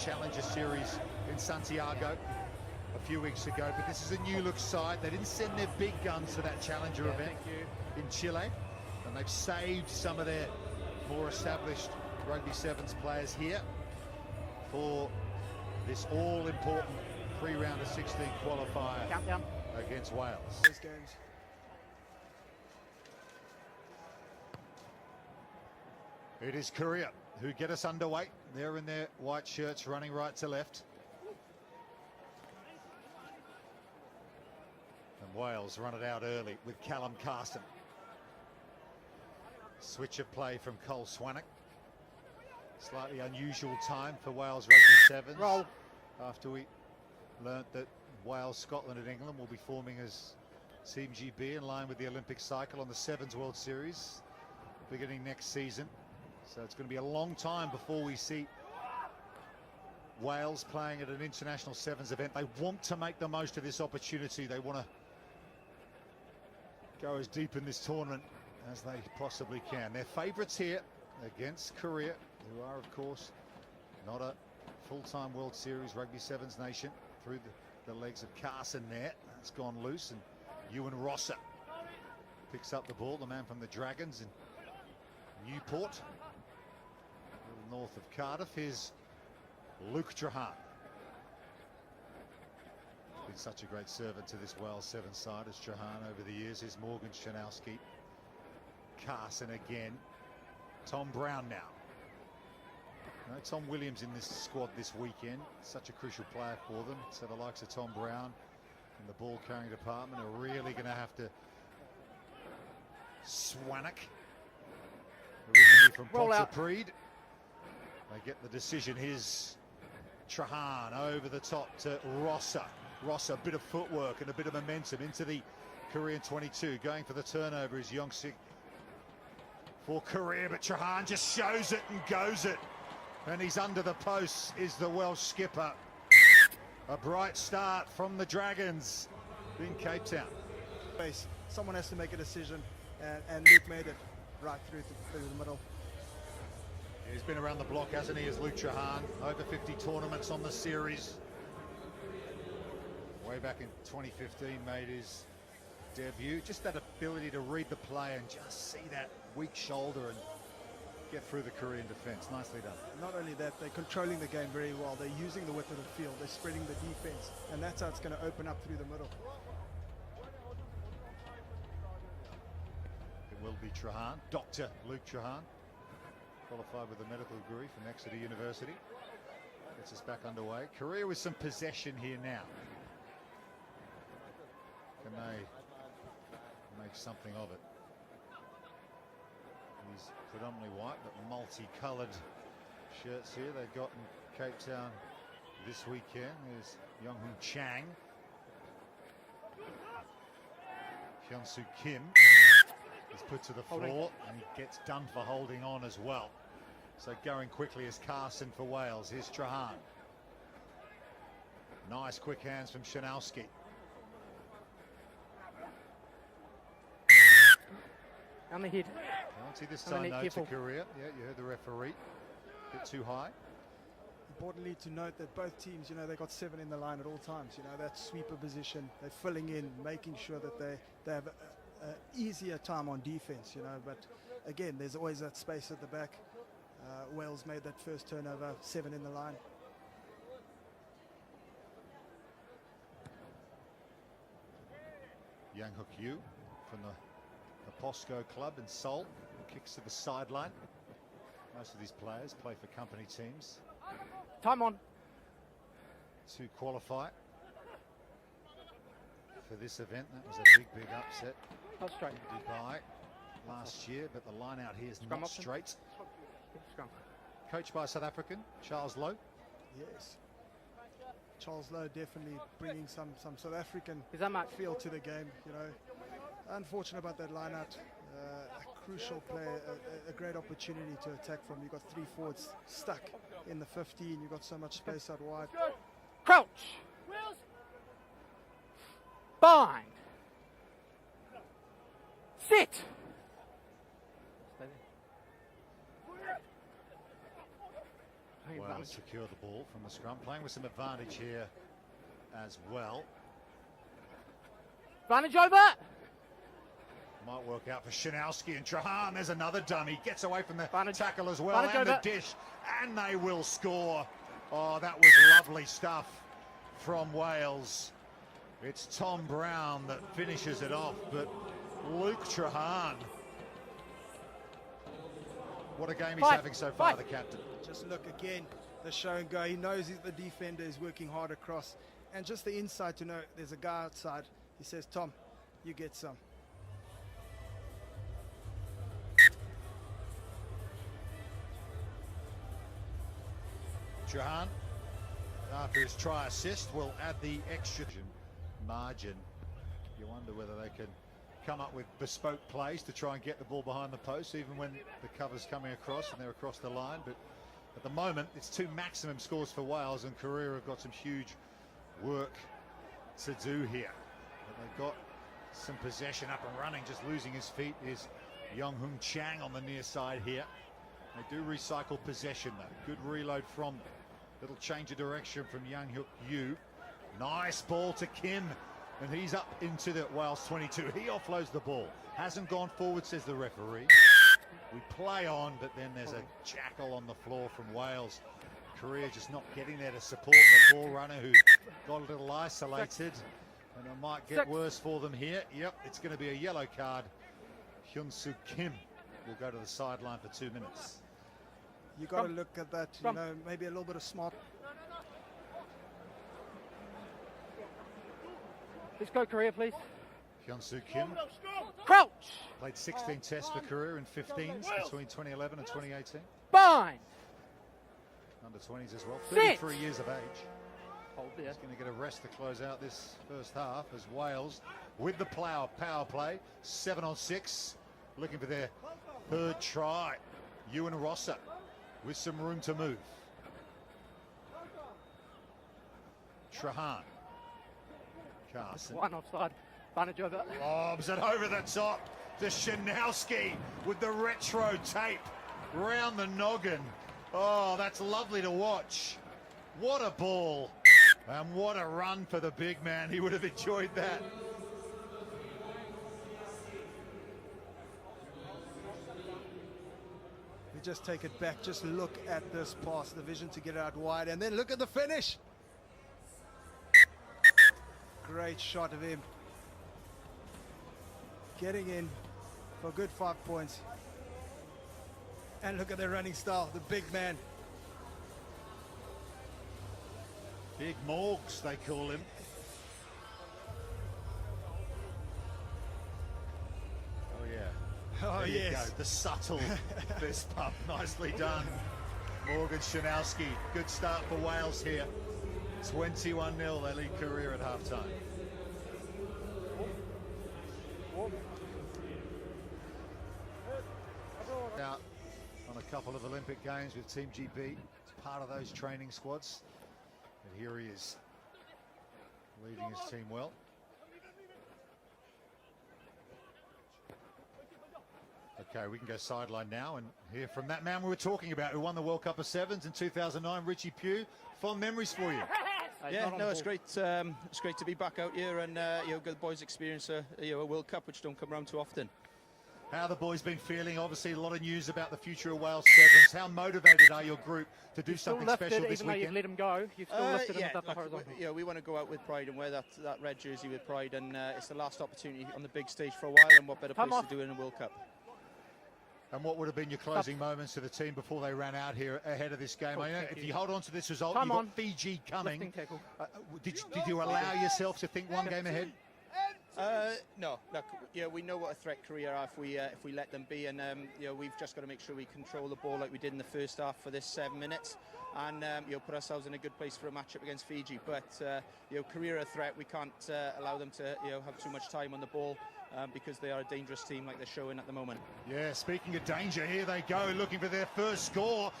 Challenger Series in Santiago a few weeks ago, but this is a new look side. They didn't send their big guns to that Challenger event in Chile, and they've saved some of their more established Rugby Sevens players here for this all-important pre-round of 16 qualifier against Wales. These games. It is Korea who get us underway. They're in their white shirts running right to left. And Wales run it out early with Callum Carson. Switch of play from Cole Swanwick. Slightly unusual time for Wales Rugby Sevens. Roll. After we learnt that Wales, Scotland and England will be forming as Team GB in line with the Olympic cycle on the Sevens World Series beginning next season. So it's going to be a long time before we see Wales playing at an international sevens event. They want to make the most of this opportunity. They want to go as deep in this tournament as they possibly can. They're favourites here against Korea, who are of course not a full-time World Series Rugby Sevens nation. Through the legs of Carson there. That's gone loose, and Ewan Rosser picks up the ball, the man from the Dragons in Newport, a little north of Cardiff. Here's Luke Trahan. Been such a great servant to this Wales Seven side as Trahan over the years. Here's Morgan Shanowski. Carson again. Tom Brown now. No, Tom Williams in this squad this weekend. Such a crucial player for them. So the likes of Tom Brown in the ball carrying department are really going to have to. Swanwick, originally from Pontypridd. They get the decision. Here's Trahan over the top to Rosser. Rosser, a bit of footwork and a bit of momentum into the Korean 22. Going for the turnover is Youngsik for Korea, but Trahan just shows it and goes it. And he's under the posts, is the Welsh skipper. A bright start from the Dragons in Cape Town. Someone has to make a decision, and Luke made it right through the middle. He's been around the block, hasn't he, as Luke Trahan. Over 50 tournaments on the series. Way back in 2015, made his debut. Just that ability to read the play and just see that weak shoulder and get through the Korean defence. Nicely done. Not only that, they're controlling the game very well. They're using the width of the field. They're spreading the defence, and that's how it's going to open up through the middle. It will be Trahan, Dr. Luke Trahan, qualified with a medical degree from Exeter University. Gets us back underway. Korea with some possession here now. Can they make something of it? He's predominantly white, but multi-coloured shirts here they've got in Cape Town this weekend. There's Young-Hoon Chang. Hyun-Soo Kim is put to the floor, and he gets done for holding on as well. So going quickly is Carson for Wales. Here's Trahan. Nice quick hands from Shanowski. On the hit. Penalty this time, no, to Korea. Yeah, you heard the referee. Bit too high. Importantly to note that both teams, they got 7 in the line at all times. That sweeper position, they're filling in, making sure that they have an easier time on defense, But again, there's always that space at the back. Wales made that first turnover, 7 in the line. Yang Hook Yu from the POSCO club in Seoul, kicks to the sideline. Most of these players play for company teams. Time on. To qualify for this event. That was a big upset. Not straight. Dubai last year, but the line out here is Scrum not option. straight. Scrum. Coached by South African Charles Lowe. Yes. Charles Lowe definitely bringing some South African Is that much? feel to the game, Unfortunate about that line out. A crucial play, a great opportunity to attack from. You've got 3 forwards stuck in the 15. You've got so much space out wide. Crouch. Bind. Sit. Stay there. Playing well advantage. secure the ball from the scrum, playing with some advantage here as well. Advantage over. Might work out for Shinowski and Trahan. There's another dummy. Gets away from the Advantage. tackle as well, Advantage and the over. dish, and they will score. Oh, that was lovely stuff from Wales. It's Tom Brown that finishes it off, but Luke Trahan. What a game he's having so far, the captain. Just look again, the show and go. He knows the defender is working hard across. And just the inside to know there's a guy outside. He says, Tom, you get some. Trahan, after his try assist, will add the extra margin. You wonder whether they can come up with bespoke plays to try and get the ball behind the post, even when the cover's coming across and they're across the line. But at the moment, it's 2 maximum scores for Wales, and KOREA have got some huge work to do here. But they've got some possession up and running. Just losing his feet is Young Hung Chang on the near side here. They do recycle possession though. Good reload from them. Little change of direction from Yang Hyuk Yu. Nice ball to Kim. And he's up into the Wales 22. He offloads the ball. Hasn't gone forward, says the referee. We play on, but then there's a jackal on the floor from Wales. KOREA just not getting there to support the ball runner who got a little isolated. And it might get worse for them here. Yep, it's going to be a yellow card. Hyun-Soo Kim will go to the sideline for 2 minutes. You got to look at that, you know, maybe a little bit of smart. Let's go, KOREA, please. Hyun-Soo Kim Crouch. played 16 tests for KOREA in 15s between 2011 and 2018. Bind. Under 20s as well. Sit. 33 years of age. Hold there. He's going to get a rest to close out this first half as Wales with the power play. 7-on-6. Looking for their 3rd try. Ewan Rosser with some room to move. Trahan. Carson. One offside. Advantage over. Lobs it over the top to Shinowski with the retro tape round the noggin. Oh, that's lovely to watch. What a ball. And what a run for the big man. He would have enjoyed that. You just take it back, just look at this pass, the vision to get it out wide, and then look at the finish. Great shot of him. Getting in for a good 5 points. And look at their running style, the big man. Big Morgs, they call him. Oh, yeah. Oh, There you yes. go. The subtle fist pump. Nicely done. Morgan Shinowski. Good start for Wales here. 21-0. They lead KOREA at halftime. Out on a couple of Olympic Games with Team GB. It's part of those training squads. And here he is, leading his team well. Okay, we can go sideline now and hear from that man we were talking about who won the World Cup of Sevens in 2009, Richie Pugh. Fond memories for you. Yeah, no, it's great. It's great to be back out here and you know, get the boys experience a World Cup, which don't come around too often. How have the boys been feeling? Obviously, a lot of news about the future of Wales Sevens. How motivated are your group to do something special this even though you've weekend? let him go, you've still lifted him above the horizontal. Yeah, we want to go out with pride and wear that red jersey with pride, and it's the last opportunity on the big stage for a while, and what better place to do it in a World Cup. And what would have been your closing moments to the team before they ran out here ahead of this game? I know if you hold on to this result, you've got Fiji coming. Did you allow yourself to think one game ahead? No, look, yeah, we know what a threat KOREA are if we let them be, and you know, we've just got to make sure we control the ball like we did in the first half for this 7 minutes, and you know, put ourselves in a good place for a matchup against Fiji. But you know, KOREA are a threat. We can't allow them to have too much time on the ball. Because they are a dangerous team like they're showing at the moment. Yeah, speaking of danger, here they go, looking for their first score.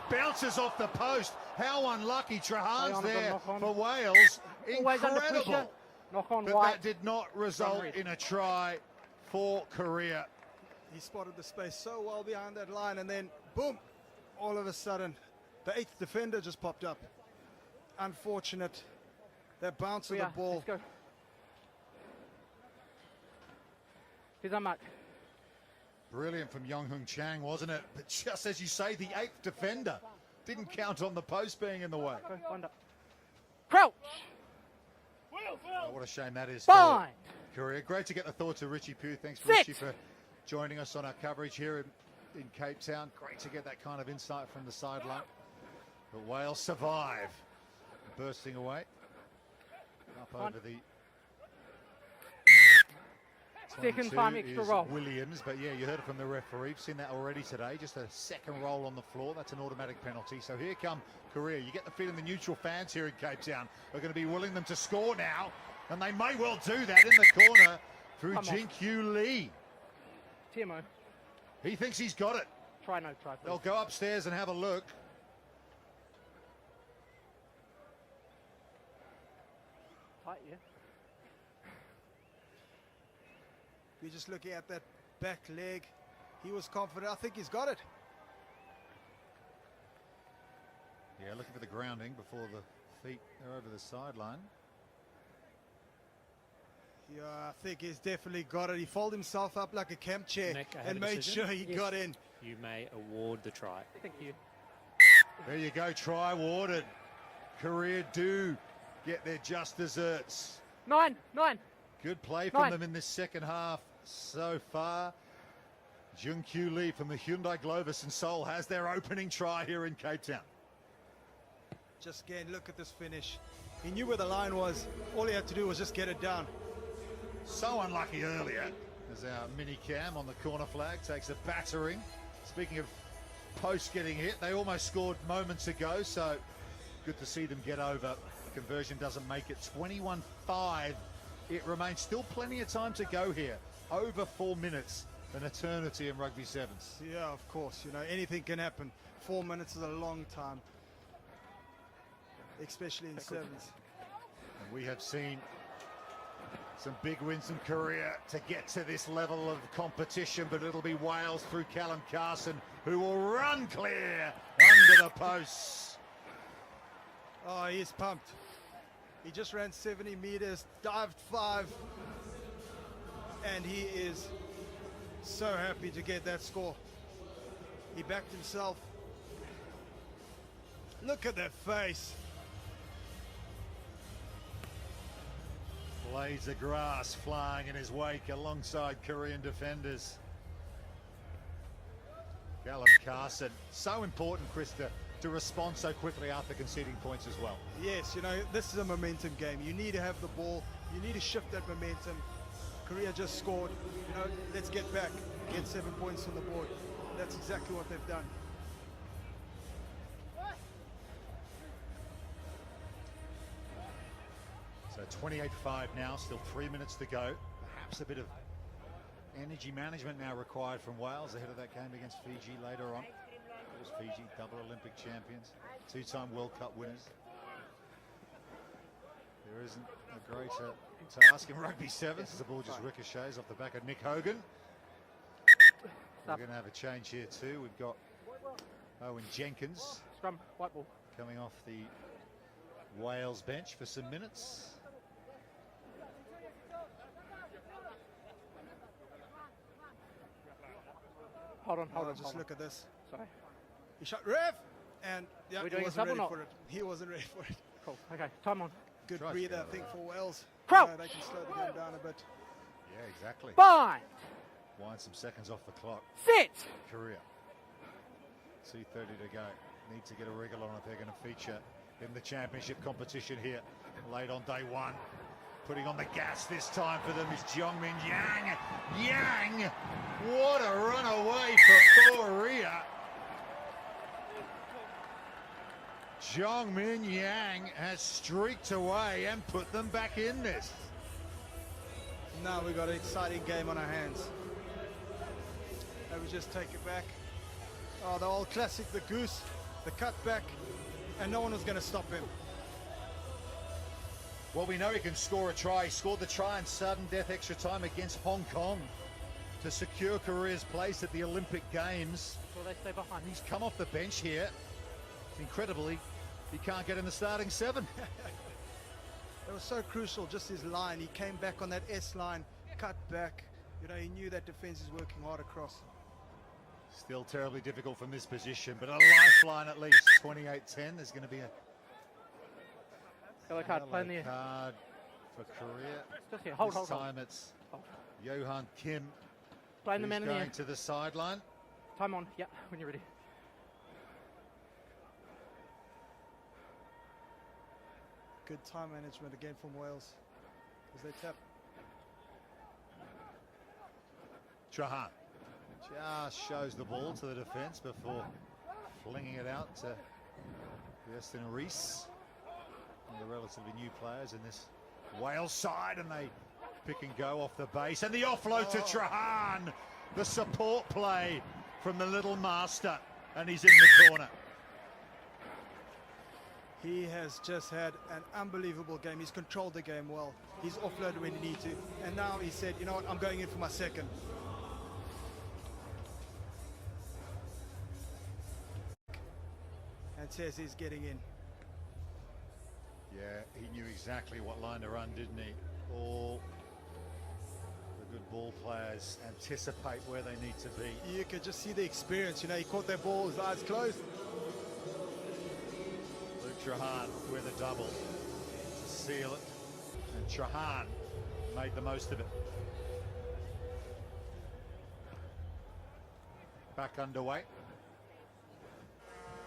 Bounces off the post. How unlucky Trahan's there for Wales. Incredible. But that did not result in a try for KOREA. He spotted the space so well behind that line, and then boom, all of a sudden The 8th defender just popped up. Unfortunate. That bounce of the Korea, ball. let's go. Here's our mark. Brilliant from Yonghung Chang, wasn't it? But just as you say, the 8th defender didn't count on the post being in the way. Go, wind up. Crouch! Oh, what a shame that is Bind! for Korea. Great to get the thoughts of Richie Pugh. Thanks, Sit. Richie, for joining us on our coverage here in Cape Town. Great to get that kind of insight from the sideline. But Wales survive. Bursting away. Up over the... Second 22 time extra is roll. Williams, but yeah, you heard it from the referee. We've seen that already today. Just a second roll on the floor. That's an automatic penalty. So here come Korea. You get the feeling the neutral fans here in Cape Town are going to be willing them to score now, and they may well do that in the corner through Jin-Kyu Lee. TMO. He thinks he's got it. Try no try, please. They'll go upstairs and have a look. Tight, yeah. We're just looking at that back leg. He was confident. I think he's got it. Yeah, looking for the grounding before the feet are over the sideline. Yeah, I think he's definitely got it. He folded himself up like a camp chair Nick, I have and a made decision. sure he Yes. got in. You may award the try. Thank you. There you go, try awarded. Korea do get their just desserts. 9. Good play from 9. them in this second half so far. Jun-Kyu Lee from the Hyundai Globus in Seoul has their opening try here in Cape Town. Just again, look at this finish. He knew where the line was. All he had to do was just get it down. So unlucky earlier as our mini cam on the corner flag takes a battering. Speaking of post getting hit, they almost scored moments ago, so good to see them get over. Conversion doesn't make it. 21-5. It remains still plenty of time to go here. Over 4 minutes, an eternity in rugby sevens. Yeah, of course. You know, anything can happen. 4 minutes is a long time, especially in sevens. And we have seen some big wins in Korea to get to this level of competition, but it'll be Wales through Callum Carson, who will run clear under the posts. Oh, he's pumped. He just ran 70 meters, dived 5, and he is so happy to get that score. He backed himself. Look at that face. Blades of grass flying in his wake alongside Korean defenders. Callum Carson, so important, Krista, to respond so quickly after conceding points as well. Yes, you know, this is a momentum game. You need to have the ball. You need to shift that momentum. Korea just scored. You know, let's get back. Get 7 points on the board. That's exactly what they've done. So 28-5 now, still 3 minutes to go. Perhaps a bit of energy management now required from Wales ahead of that game against Fiji later on. Of course, Fiji, double Olympic champions, 2-time World Cup winners. There isn't a greater task in rugby sevens as the ball just ricochets off the back of Nick Hogan. We're going to have a change here too. We've got Owen Jenkins Scrum, white ball. coming off the Wales bench for some minutes. Hold on. Just look at this. Sorry. He shot ref, and yeah, We're he doing a wasn't sub or ready not? for it. He wasn't ready for it. Cool. Okay, time on. Good Tries to breather, get I think, for Wales. Crouch. They can slow the game down a bit. Yeah, exactly. Bind! Wind some seconds off the clock. Sit! Korea. 2:30 to go. Need to get a wriggle on if they're going to feature in the championship competition here late on day one. Putting on the gas this time for them is Jongmin Yang. Yang! What a runaway for Korea. Jongmin Yang has streaked away and put them back in this. Now we've got an exciting game on our hands. And we just take it back. Oh, the old classic, the goose, the cutback, and no one was going to stop him. Well, we know he can score a try. He scored the try in sudden death extra time against Hong Kong to secure Korea's place at the Olympic Games. Will they stay behind? He's come off the bench here. incredibly, he can't get in the starting 7. It was so crucial, just his line. He came back on that S line, cut back. You know, he knew that defense is working hard across. Still terribly difficult from this position, but a lifeline at least. 28-10. There's going to be a Yellow card, play in yellow there. card for Korea. Just here, hold, This hold, hold. time it's Hold. Johan Kim Playing the who's man in the going air. to the sideline. Time on, yeah, when you're ready. Good time management again from Wales as they tap. Trahan just shows the ball to the defence before flinging it out to Weston Rees. One of the relatively new players in this Wales side, and they pick and go off the base. And the offload to Trahan. The support play from the little master, and he's in the corner. He has just had an unbelievable game. He's controlled the game well. He's offloaded when he needs to. And now he said, you know what, I'm going in for my second. And says he's getting in. Yeah, he knew exactly what line to run, didn't he? All the good ball players anticipate where they need to be. You could just see the experience. You know, he caught that ball, his eyes closed. Luke Trahan with a double to seal it. And Trahan made the most of it. Back underway.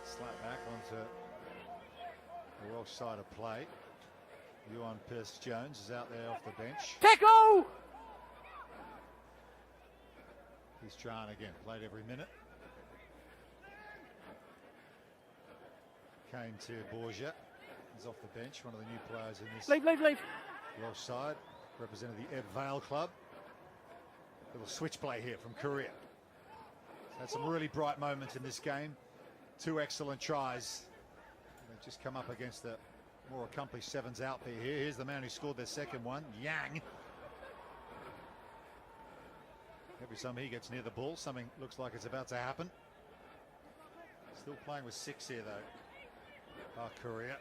Slap back onto the Welsh side of play. Ewan Pearce-Jones is out there off the bench. Tackle! He's Trahan again, played every minute. Came to Borgia. He's off the bench, one of the new players in this Leave, leave, leave. Welsh side. Represented the Ebb Vale club. Little switch play here from Korea. Had some really bright moments in this game. 2 excellent tries. They've just come up against the more accomplished sevens out there here. Here's the man who scored their second one, Yang. Every time he gets near the ball, something looks like it's about to happen. Still playing with 6 here though. Korea.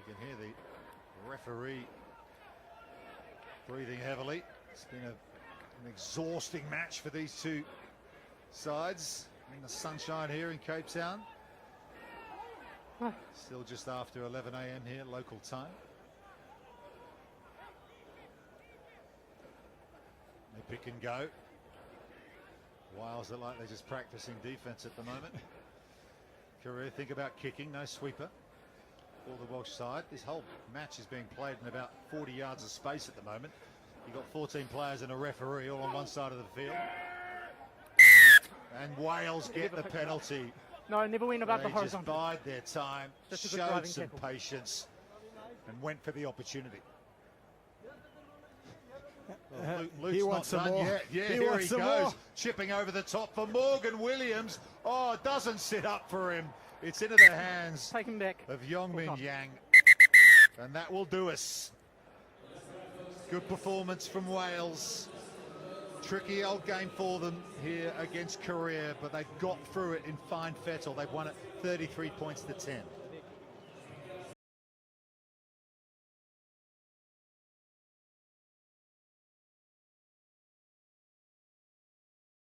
You can hear the referee breathing heavily. It's been an exhausting match for these two sides in the sunshine here in Cape Town. Still just after 11 a.m. here, local time. They pick and go. Wales look like they're just practicing defense at the moment. Korea think about kicking, no sweeper for the Welsh side. This whole match is being played in about 40 yards of space at the moment. You've got 14 players and a referee all on one side of the field. And Wales get the penalty. No, never went above They the horizontal. just bide their time, Just a good showed driving some tackle. patience, and went for the opportunity. Well, Luke's He wants not some done more. yet. Yeah, He here wants he some goes, more. chipping over the top for Morgan Williams. Oh, it doesn't sit up for him. It's into the hands Take him back. of Yongmin Full time. Yang, and that will do us. Good performance from Wales. Tricky old game for them here against Korea, but they've got through it in fine fettle. They've won it 33 points to 10.